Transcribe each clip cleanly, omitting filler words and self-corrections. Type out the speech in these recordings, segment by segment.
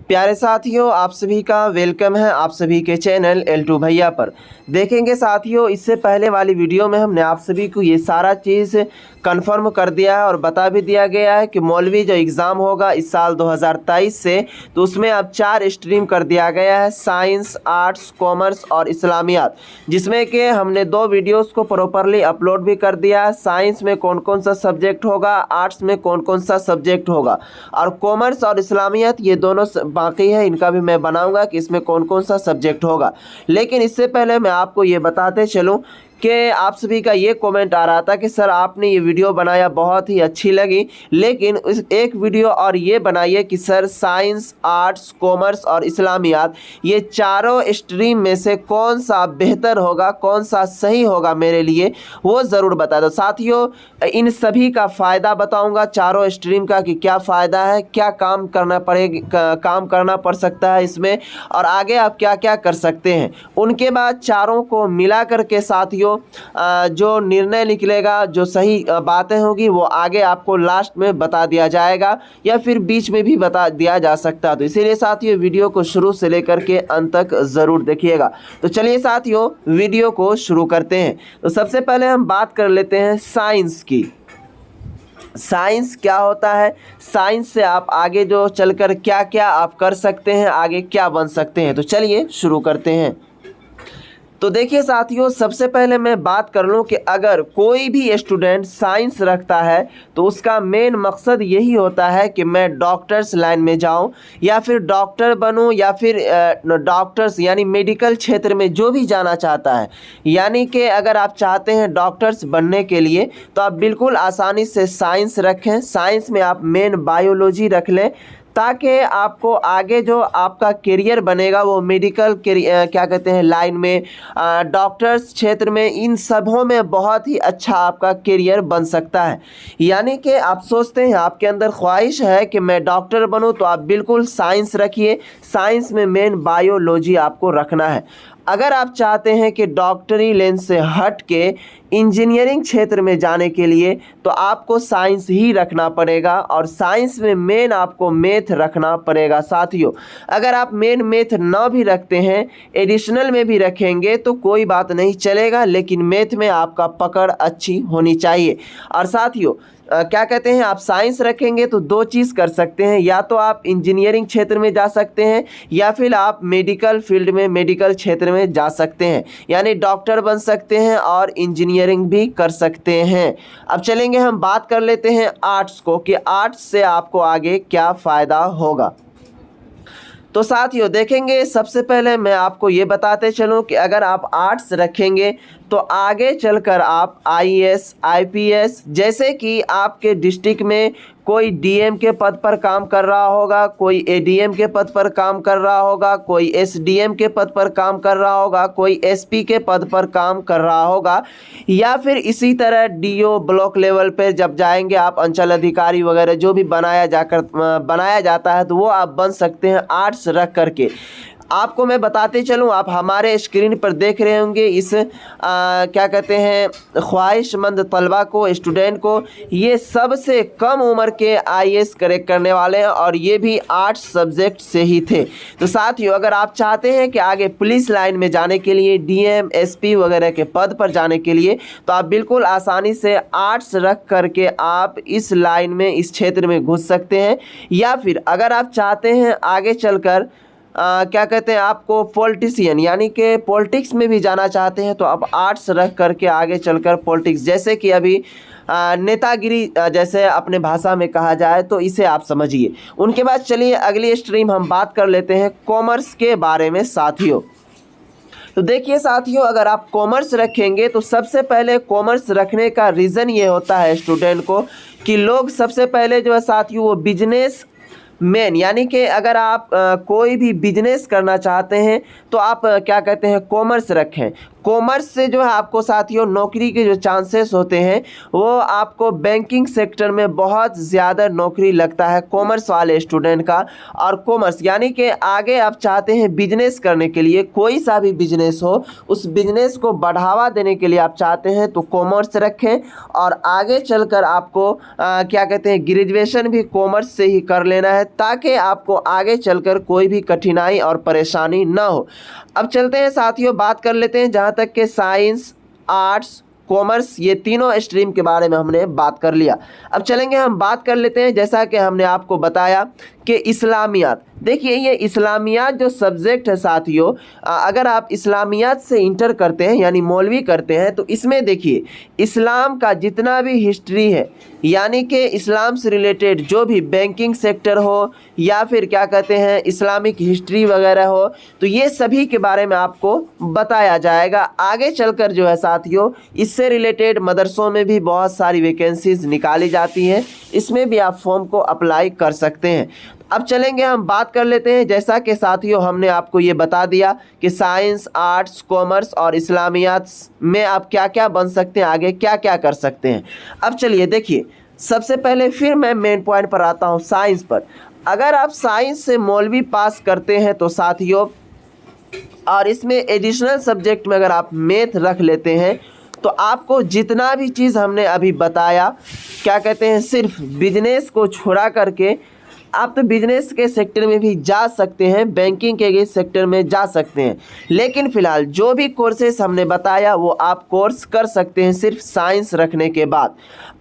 प्यारे साथियों, आप सभी का वेलकम है आप सभी के चैनल L2 भैया पर। देखेंगे साथियों, इससे पहले वाली वीडियो में हमने आप सभी को ये सारा चीज़ कंफर्म कर दिया है और बता भी दिया गया है कि मौलवी जो एग्ज़ाम होगा इस साल 2023 से, तो उसमें अब 4 स्ट्रीम कर दिया गया है, साइंस, आर्ट्स, कॉमर्स और इस्लामियात, जिसमें कि हमने 2 वीडियोस को प्रॉपरली अपलोड भी कर दिया है। साइंस में कौन कौन सा सब्जेक्ट होगा, आर्ट्स में कौन कौन सा सब्जेक्ट होगा और कॉमर्स और इस्लामियात ये दोनों बाकी है, इनका भी मैं बनाऊंगा कि इसमें कौन कौन सा सब्जेक्ट होगा। लेकिन इससे पहले मैं आपको ये बताते चलूं कि आप सभी का ये कमेंट आ रहा था कि सर आपने ये वीडियो बनाया बहुत ही अच्छी लगी, लेकिन इस एक वीडियो और ये बनाइए कि सर साइंस, आर्ट्स, कॉमर्स और इस्लामियात ये चारों स्ट्रीम में से कौन सा बेहतर होगा, कौन सा सही होगा मेरे लिए, वो ज़रूर बता दो। साथियों, इन सभी का फ़ायदा बताऊंगा, चारों स्ट्रीम का कि क्या फ़ायदा है, क्या काम करना पड़ेगा, काम करना पड़ सकता है इसमें और आगे आप क्या क्या कर सकते हैं। उनके बाद चारों को मिला करके साथियों जो निर्णय निकलेगा, जो सही बातें होगी वो आगे आपको लास्ट में बता दिया जाएगा या फिर बीच में भी बता दिया जा सकता है। तो इसीलिए साथियों वीडियो को शुरू से लेकर के अंत तक ज़रूर देखिएगा। तो चलिए साथियों वीडियो को शुरू करते हैं। तो सबसे पहले हम बात कर लेते हैं साइंस की। साइंस क्या होता है, साइंस से आप आगे जो चलकर क्या क्या आप कर सकते हैं, आगे क्या बन सकते हैं। तो चलिए शुरू करते हैं। तो देखिए साथियों, सबसे पहले मैं बात कर लूँ कि अगर कोई भी स्टूडेंट साइंस रखता है तो उसका मेन मकसद यही होता है कि मैं डॉक्टर्स लाइन में जाऊं या फिर डॉक्टर बनूं या फिर डॉक्टर्स यानी मेडिकल क्षेत्र में जो भी जाना चाहता है। यानी कि अगर आप चाहते हैं डॉक्टर्स बनने के लिए तो आप बिल्कुल आसानी से साइंस रखें। साइंस में आप मेन बायोलॉजी रख लें ताकि आपको आगे जो आपका करियर बनेगा वो मेडिकल क्या कहते हैं लाइन में, डॉक्टर्स क्षेत्र में, इन सबों में बहुत ही अच्छा आपका करियर बन सकता है। यानी कि आप सोचते हैं, आपके अंदर ख्वाहिश है कि मैं डॉक्टर बनूं, तो आप बिल्कुल साइंस रखिए। साइंस में मेन बायोलॉजी आपको रखना है। अगर आप चाहते हैं कि डॉक्टरी लाइन से हट के इंजीनियरिंग क्षेत्र में जाने के लिए तो आपको साइंस ही रखना पड़ेगा और साइंस में मेन आपको मैथ रखना पड़ेगा। साथियों, अगर आप मेन मैथ ना भी रखते हैं, एडिशनल में भी रखेंगे तो कोई बात नहीं चलेगा, लेकिन मैथ में आपका पकड़ अच्छी होनी चाहिए। और साथियों क्या कहते हैं, आप साइंस रखेंगे तो 2 चीज़ कर सकते हैं, या तो आप इंजीनियरिंग क्षेत्र में जा सकते हैं या फिर आप मेडिकल फील्ड में, मेडिकल क्षेत्र में जा सकते हैं, यानी डॉक्टर बन सकते हैं और इंजीनियरिंग भी कर सकते हैं। अब चलेंगे हम बात कर लेते हैं आर्ट्स को कि आर्ट्स से आपको आगे क्या फ़ायदा होगा। तो साथियों देखेंगे, सबसे पहले मैं आपको ये बताते चलूँ कि अगर आप आर्ट्स रखेंगे तो आगे चलकर आप IAS, IPS, जैसे कि आपके डिस्ट्रिक्ट में कोई DM के पद पर काम कर रहा होगा, कोई ADM के पद पर काम कर रहा होगा, कोई SDM के पद पर काम कर रहा होगा, कोई SP के पद पर काम कर रहा होगा, या फिर इसी तरह DO ब्लॉक लेवल पे जब जाएंगे आप, अंचल अधिकारी वगैरह जो भी बनाया जाता है तो वो आप बन सकते हैं आर्ट्स रख करके। आपको मैं बताते चलूँ, आप हमारे स्क्रीन पर देख रहे होंगे इस क्या कहते हैं ख्वाहिशमंद तलबा को, स्टूडेंट को, ये सबसे कम उम्र के IAS क्रैक करने वाले हैं और ये भी आर्ट्स सब्जेक्ट से ही थे। तो साथियों, अगर आप चाहते हैं कि आगे पुलिस लाइन में जाने के लिए, DM, SP वगैरह के पद पर जाने के लिए, तो आप बिल्कुल आसानी से आर्ट्स रख करके आप इस लाइन में, इस क्षेत्र में घुस सकते हैं। या फिर अगर आप चाहते हैं आगे चलकर क्या कहते हैं आपको पॉलिटिशियन यानी कि पॉलिटिक्स में भी जाना चाहते हैं तो आप आर्ट्स रख करके आगे चलकर पॉलिटिक्स, जैसे कि अभी नेतागिरी जैसे अपने भाषा में कहा जाए, तो इसे आप समझिए। उनके बाद चलिए अगली स्ट्रीम हम बात कर लेते हैं कॉमर्स के बारे में। साथियों तो देखिए साथियों, अगर आप कॉमर्स रखेंगे तो सबसे पहले कॉमर्स रखने का रीज़न ये होता है स्टूडेंट को कि लोग सबसे पहले जो है साथियों वो बिजनेस मेन, यानी कि अगर आप कोई भी बिजनेस करना चाहते हैं तो आप क्या कहते हैं कॉमर्स रखें। कॉमर्स से जो है आपको साथियों नौकरी के जो चांसेस होते हैं वो आपको बैंकिंग सेक्टर में बहुत ज़्यादा नौकरी लगता है कॉमर्स वाले स्टूडेंट का। और कॉमर्स यानी कि आगे आप चाहते हैं बिजनेस करने के लिए, कोई सा भी बिजनेस हो, उस बिजनेस को बढ़ावा देने के लिए आप चाहते हैं तो कॉमर्स रखें। और आगे चलकर आपको क्या कहते हैं ग्रेजुएशन भी कॉमर्स से ही कर लेना है, ताकि आपको आगे चलकर कोई भी कठिनाई और परेशानी ना हो। अब चलते हैं साथियों, बात कर लेते हैं जहाँ तक कि साइंस, आर्ट्स, कॉमर्स, ये तीनों स्ट्रीम के बारे में हमने बात कर लिया। अब चलेंगे हम बात कर लेते हैं, जैसा कि हमने आपको बताया कि इस्लामियात। देखिए ये इस्लामियात जो सब्जेक्ट है साथियों, अगर आप इस्लामियात से इंटर करते हैं यानी मौलवी करते हैं तो इसमें देखिए इस्लाम का जितना भी हिस्ट्री है, यानी कि इस्लाम से रिलेटेड जो भी बैंकिंग सेक्टर हो या फिर क्या कहते हैं इस्लामिक हिस्ट्री वगैरह हो, तो ये सभी के बारे में आपको बताया जाएगा। आगे चलकर जो है साथियों इससे रिलेटेड मदरसों में भी बहुत सारी वैकेंसीज निकाली जाती हैं, इसमें भी आप फॉर्म को अप्लाई कर सकते हैं। अब चलेंगे हम बात कर लेते हैं, जैसा कि साथियों हमने आपको ये बता दिया कि साइंस, आर्ट्स, कॉमर्स और इस्लामियात में आप क्या क्या बन सकते हैं, आगे क्या क्या कर सकते हैं। अब चलिए देखिए, सबसे पहले फिर मैं मेन पॉइंट पर आता हूँ, साइंस पर। अगर आप साइंस से मौलवी पास करते हैं तो साथियों, और इसमें एडिशनल सब्जेक्ट में अगर आप मैथ रख लेते हैं तो आपको जितना भी चीज़ हमने अभी बताया, क्या कहते हैं, सिर्फ बिजनेस को छोड़ा करके आप तो बिजनेस के सेक्टर में भी जा सकते हैं, बैंकिंग के सेक्टर में जा सकते हैं। लेकिन फ़िलहाल जो भी कोर्सेस हमने बताया वो आप कोर्स कर सकते हैं सिर्फ साइंस रखने के बाद।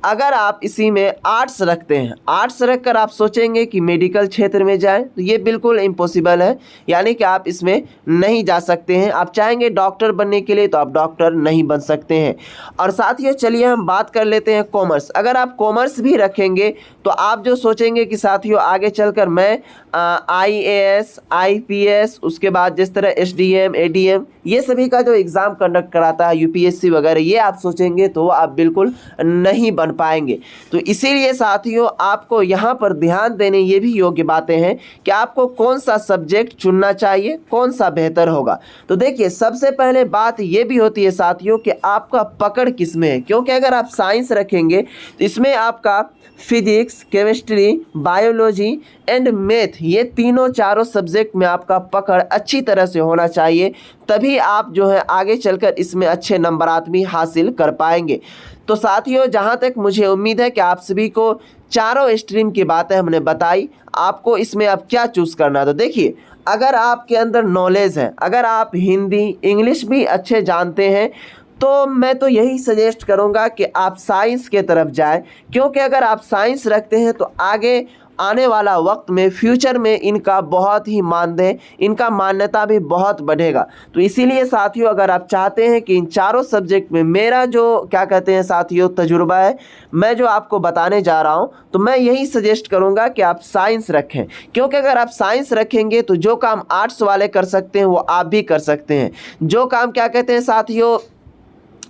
अगर आप इसी में आर्ट्स रखते हैं, आर्ट्स रखकर आप सोचेंगे कि मेडिकल क्षेत्र में जाएं, तो ये बिल्कुल इम्पॉसिबल है, यानी कि आप इसमें नहीं जा सकते हैं। आप चाहेंगे डॉक्टर बनने के लिए तो आप डॉक्टर नहीं बन सकते हैं। और साथियों चलिए हम बात कर लेते हैं कॉमर्स। अगर आप कॉमर्स भी रखेंगे तो आप जो सोचेंगे कि साथियों आगे चलकर मैं IAS, IPS, उसके बाद जिस तरह SDM, ADM, ये सभी का जो एग्ज़ाम कंडक्ट कराता है UPSC वगैरह, ये आप सोचेंगे तो आप बिल्कुल नहीं बन पाएंगे। तो इसीलिए साथियों आपको यहाँ पर ध्यान देने ये भी योग्य बातें हैं कि आपको कौन सा सब्जेक्ट चुनना चाहिए, कौन सा बेहतर होगा। तो देखिए सबसे पहले बात ये भी होती है साथियों कि आपका पकड़ किस में है, क्योंकि अगर आप साइंस रखेंगे तो इसमें आपका physics, chemistry, biology and math, ये तीनों चारों सब्जेक्ट में आपका पकड़ अच्छी तरह से होना चाहिए, तभी आप जो है आगे चलकर इसमें अच्छे नंबरात भी हासिल कर पाएंगे। तो साथियों जहाँ तक मुझे उम्मीद है कि आप सभी को चारों स्ट्रीम की बातें हमने बताई, आपको इसमें अब क्या चूज़ करना है। तो देखिए अगर आपके अंदर नॉलेज है, अगर आप हिंदी, इंग्लिश भी अच्छे जानते हैं, तो मैं तो यही सजेस्ट करूंगा कि आप साइंस के तरफ जाएं, क्योंकि अगर आप साइंस रखते हैं तो आगे आने वाला वक्त में, फ्यूचर में इनका बहुत ही मानदेय, इनका मान्यता भी बहुत बढ़ेगा। तो इसीलिए साथियों अगर आप चाहते हैं कि इन चारों सब्जेक्ट में मेरा जो क्या कहते हैं साथियों तजुर्बा है, मैं जो आपको बताने जा रहा हूं, तो मैं यही सजेस्ट करूंगा कि आप साइंस रखें। क्योंकि अगर आप साइंस रखेंगे तो जो काम आर्ट्स वाले कर सकते हैं वो आप भी कर सकते हैं। जो काम क्या कहते हैं साथियों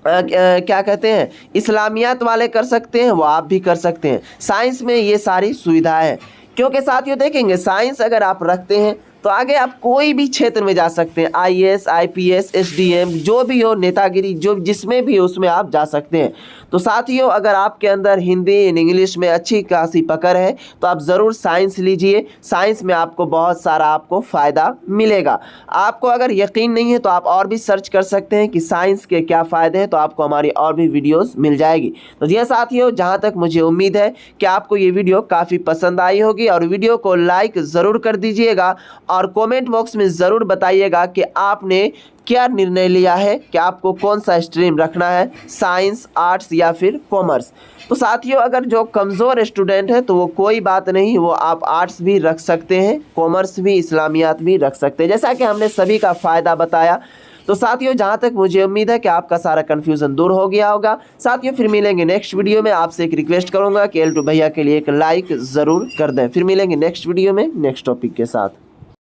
क्या कहते हैं इस्लामियात वाले कर सकते हैं, वो आप भी कर सकते हैं। साइंस में ये सारी सुविधाएं हैं। क्योंकि साथियों देखेंगे साइंस अगर आप रखते हैं तो आगे आप कोई भी क्षेत्र में जा सकते हैं, IAS, IPS, SDM, जो भी हो, नेतागिरी, जो जिसमें भी उसमें आप जा सकते हैं। तो साथियों अगर आपके अंदर हिंदी, इंग्लिश में अच्छी खासी पकड़ है तो आप ज़रूर साइंस लीजिए। साइंस में आपको बहुत सारा आपको फ़ायदा मिलेगा। आपको अगर यकीन नहीं है तो आप और भी सर्च कर सकते हैं कि साइंस के क्या फ़ायदे हैं, तो आपको हमारी और भी वीडियोस मिल जाएगी। तो जी साथियों जहाँ तक मुझे उम्मीद है कि आपको ये वीडियो काफ़ी पसंद आई होगी, और वीडियो को लाइक ज़रूर कर दीजिएगा और कमेंट बॉक्स में ज़रूर बताइएगा कि आपने क्या निर्णय लिया है कि आपको कौन सा स्ट्रीम रखना है, साइंस, आर्ट्स या फिर कॉमर्स। तो साथियों अगर जो कमज़ोर स्टूडेंट है तो वो कोई बात नहीं, वो आप आर्ट्स भी रख सकते हैं, कॉमर्स भी, इस्लामियात भी रख सकते हैं, जैसा कि हमने सभी का फ़ायदा बताया। तो साथियों जहाँ तक मुझे उम्मीद है कि आपका सारा कन्फ्यूज़न दूर हो गया होगा। साथियों फिर मिलेंगे नेक्स्ट वीडियो में। आपसे एक रिक्वेस्ट करूँगा कि L2 भैया के लिए एक लाइक ज़रूर कर दें। फिर मिलेंगे नेक्स्ट वीडियो में नेक्स्ट टॉपिक के साथ।